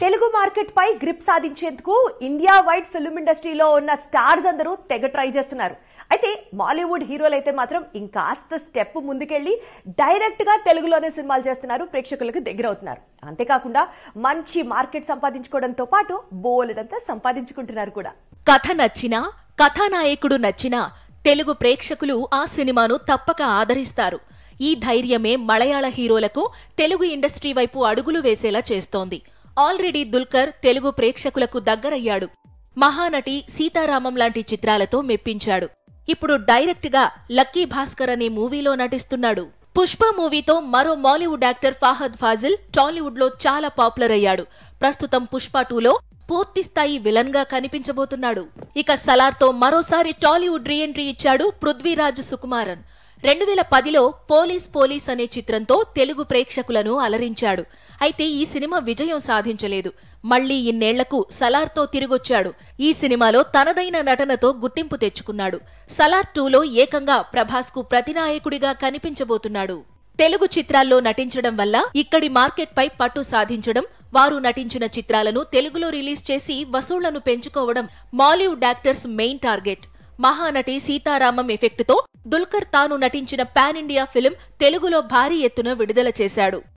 Telugu market పై grip సాధించేందుకు India wide film ఇండస్ట్రీలో ఉన్న స్టార్స్ అందరూ తెగ ట్రై చేస్తున్నారు. అయితే బాలీవుడ్ హీరోలు అయితే మాత్రం ఇంకాస్త స్టెప్ ముందుకెళ్లి డైరెక్ట్ గా తెలుగులోనే సినిమాలు చేస్తున్నారు, ప్రేక్షకులకు దగ్గర అవుతున్నారు. అంతేకాకుండా మంచి మార్కెట్ సంపాదించుకోవడంతో పాటు బోలెడంతా సంపాదించుకుంటున్నారు కూడా. కథ నచ్చినా, కథానాయకుడు నచ్చినా తెలుగు ప్రేక్షకులు ఆ సినిమాను తప్పక ఆదరిస్తారు. ఈ ధైర్యమే మలయాళ హీరోలకు తెలుగు ఇండస్ట్రీ వైపు అడుగులు వేసేలా చేస్తోంది. ఆల్రెడీ దుల్కర్ తెలుగు ప్రేక్షకులకు దగ్గరయ్యాడు. మహానటి, సీతారామం లాంటి చిత్రాలతో మెప్పించాడు. ఇప్పుడు డైరెక్ట్ గా లక్కీ భాస్కర్ అనే మూవీలో నటిస్తున్నాడు. పుష్ప మూవీతో మరో మాలీవుడ్ యాక్టర్ ఫహద్ ఫాజిల్ టాలీవుడ్ లో చాలా పాపులర్ అయ్యాడు. ప్రస్తుతం పుష్ప 2లో పూర్తిస్థాయి విలన్ గా కనిపించబోతున్నాడు. ఇక సలార్తో మరోసారి టాలీవుడ్ రీఎంట్రీ ఇచ్చాడు పృథ్వీరాజ్ సుకుమారన్. 2010లో పోలీస్ అనే చిత్రంతో తెలుగు ప్రేక్షకులను అలరించాడు. అయితే ఈ సినిమా విజయం సాధించలేదు. మళ్లీ ఇన్నేళ్లకు సలార్తో తిరిగొచ్చాడు. ఈ సినిమాలో తనదైన నటనతో గుర్తింపు తెచ్చుకున్నాడు. సలార్ 2లో ఏకంగా ప్రభాస్ కు ప్రతినాయకుడిగా కనిపించబోతున్నాడు. తెలుగు చిత్రాల్లో నటించడం వల్ల ఇక్కడి మార్కెట్ పై పట్టు సాధించడం, వారు నటించిన చిత్రాలను తెలుగులో రిలీజ్ చేసి వసూళ్లను పెంచుకోవడం Mollywood actors main target. Mahanati, Sitaramam ఎఫెక్టుతో దుల్కర్ తాను నటించిన పాన్ ఇండియా ఫిల్మ్ తెలుగులో భారీ ఎత్తున విడుదల చేశాడు.